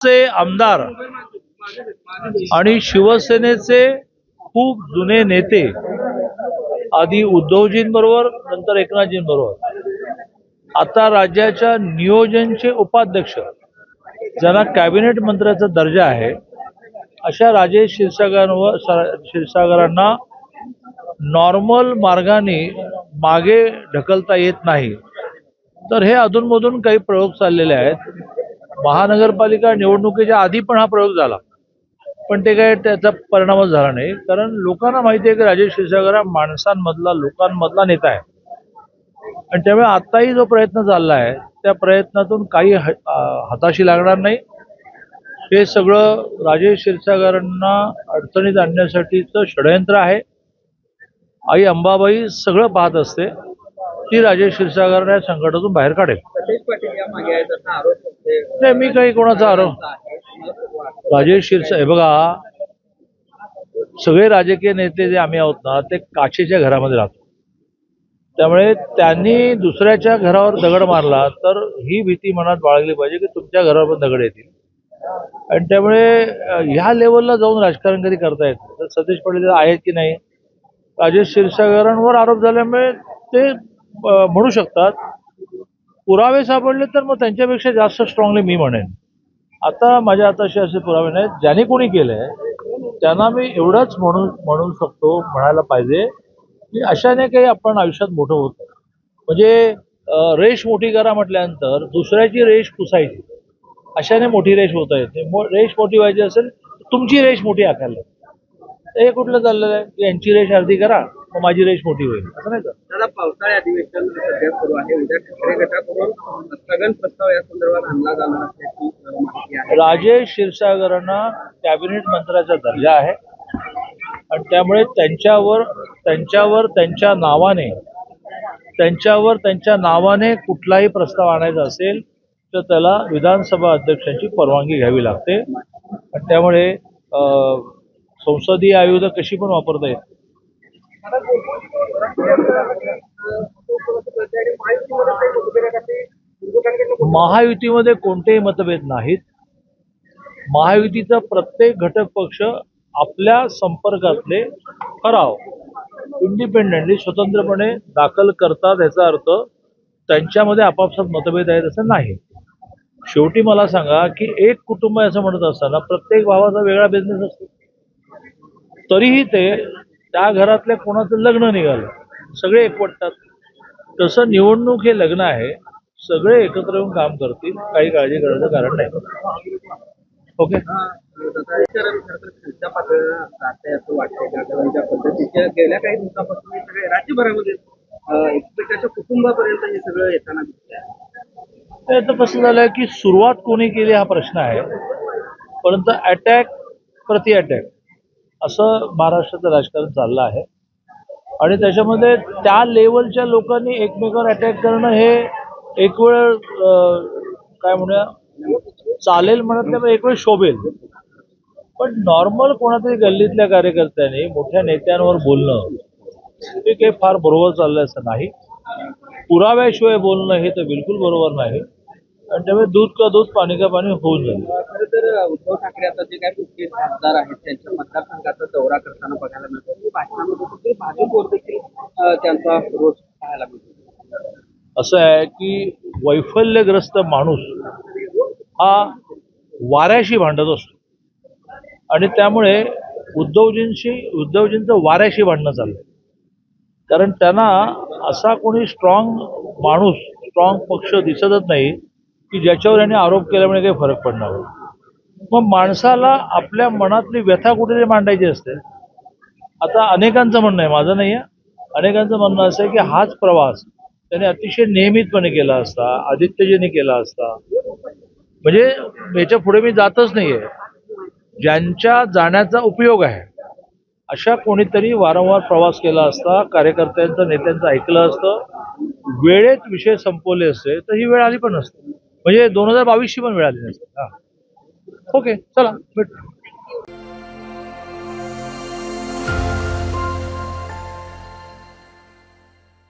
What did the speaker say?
चे आमदार आणि शिवसेनेचे खूप जुने नेते आधी उद्धवजींबरोबर नंतर एकनाथजींबरोबर आता राज्याच्या नियोजनचे उपाध्यक्ष ज्यांना कॅबिनेट मंत्र्याचा दर्जा आहे अशा राजेश क्षीरसागरांना नॉर्मल मार्गाने मागे ढकलता येत नाही। तर हे अधूनमधून काही प्रयोग चाललेले आहेत। महानगरपालिका निवडणुकीच्या आधी पण हा प्रयोग झाला, पण ते काय त्याचा परिणामच झाला नाही, कारण लोकांना माहिती आहे की राजेश क्षीरसागर हा माणसांमधला लोकांमधला नेता आहे आणि त्यामुळे आताही जो प्रयत्न चालला आहे त्या प्रयत्नातून काही हाताशी लागणार नाही। हे सगळं राजेश क्षीरसागरांना अडचणीत आणण्यासाठीचं षडयंत्र आहे। आई अंबाबाई सगळं पाहत असते, ती राजेश क्षीरसागरांना या संकटातून बाहेर काढेल। नाही, मी काही कोणाचा आरोप राजेश क्षीरसागर बघा, सगळे राजकीय नेते जे आम्ही आहोत ना ते काचेच्या घरामध्ये राहतो, त्यामुळे त्यांनी दुसऱ्याच्या घरावर दगड मारला तर ही भीती मनात बाळगली पाहिजे की तुमच्या घरावर पण दगड येतील। आणि त्यामुळे ह्या लेवलला जाऊन राजकारण कधी करता येत नाही। तर सतीश पाटील आहेत की नाही, राजेश क्षीरसागरांवर आरोप झाल्यामुळे ते म्हणू शकतात, पुरावे सापडले तर मग त्यांच्यापेक्षा जास्त स्ट्रॉंगली मी म्हणेन। आता माझ्या हाताशी असे पुरावे नाहीत, ज्याने कोणी केलंय त्यांना मी एवढंच म्हणू शकतो, म्हणायला पाहिजे की अशाने काही आपण आयुष्यात मोठं होत नाही। म्हणजे रेष मोठी करा म्हटल्यानंतर दुसऱ्याची रेष पुसायची, अशाने मोठी रेष होता येते। रेष मोठी व्हायची असेल तुमची रेष मोठी आखायला, हे कुठलं चाललेलं आहे की यांची रेष अर्धी करा मग माझी रेष मोठी होईल, असं नाही तर। पावसाळी अधिवेशन सध्या सुरू आहे, उद्या ठाकरे गटाकडून स्थगन प्रस्ताव या संदर्भात आणला जाणार असल्याची माहिती आहे। राजेश क्षीरसागरांना कॅबिनेट मंत्र्याचा दर्जा आहे आणि त्यामुळे त्यांच्या नावाने कुठलाही प्रस्ताव आणायचा असेल तर त्याला विधानसभा अध्यक्षांची परवानगी घ्यावी लागते आणि त्यामुळे संसदीय आयुध कशी पण वापरता येते। महायुतीमध्ये कोणतेही मतभेद नाहीत। महायुतीचा प्रत्येक घटक पक्ष आपल्या संपर्कातले ठराव इंडिपेंडेंटली स्वतंत्रपणे दाखल करतात, याचा अर्थ त्यांच्यामध्ये आपापसात मतभेद आहेत असं नाही। शेवटी मला सांगा की एक कुटुंब असं म्हणत असताना प्रत्येक भावाचा वेगळा बिझनेस असतो, तरीही ते त्या घरातल्या कोणाचं लग्न निघालं सगळे एकवटतात। तसं निवडणूक हे लग्न आहे, सगळे एकत्र येऊन काम करतील, काही काळजी करायचं कारण नाही। ओके, गेल्या काही दिवसापासून सगळे राज्यभरामध्ये एकमेकाच्या कुटुंबापर्यंत हे सगळं येताना दिसतंय। याचं कसं झालंय की सुरुवात कोणी केली हा प्रश्न आहे, परंतु अटॅक प्रति अटॅक असं महाराष्ट्राचं राजकारण चाललं आहे आणि त्याच्यामध्ये त्या लेवलच्या लोकांनी एकमेकावर अटॅक करणं हे एक वेळ काय म्हणूया चालेल म्हणत नाही, एक वेळ शोभेल, पण नॉर्मल कोणातरी गल्लीतल्या कार्यकर्त्यांनी मोठ्या नेत्यांवर बोलणं हे काही फार बरोबर चाललंय असं नाही। पुराव्याशिवाय बोलणं हे तर बिलकुल बरोबर नाही आणि त्यामुळे दूध का दूध पाणी का पाणी होऊन जाईल। खरं तर उद्धव ठाकरे आता जे काही मुख्य खासदार आहेत त्यांच्या मतदारसंघाचा दौरा करताना बघायला मिळतो, भाषणामध्ये भाजपवर देखील त्यांचा रोष पाहायला मिळतो। असं आहे की वैफल्यग्रस्त माणूस हा वाऱ्याशी भांडत असतो आणि त्यामुळे उद्धवजींचं वाऱ्याशी भांडणं चाललंय, कारण त्यांना असा कोणी स्ट्रॉंग माणूस स्ट्रॉंग पक्ष दिसतच नाही की ज्याच्यावर यांनी आरोप केल्यामुळे काही फरक पडणार। मग माणसाला आपल्या मनातली व्यथा कुठेतरी मांडायची असते। आता अनेकांचं म्हणणं आहे, माझं नाही आहे, अनेकांचं म्हणणं असं आहे की हाच प्रवास त्याने अतिशय नियमितपणे केला असता, आदित्यजींनी केला असता, म्हणजे याच्या पुढे मी जातच नाहीये, ज्यांच्या जाण्याचा उपयोग आहे अशा कोणीतरी वारंवार प्रवास केला असता, कार्यकर्त्यांचं नेत्यांचं ऐकलं असतं, वेळेत विषय संपवले असते तर ही वेळ आली पण नसते, म्हणजे 2022ची पण वेळ आली नसते। ओके, चला भेट।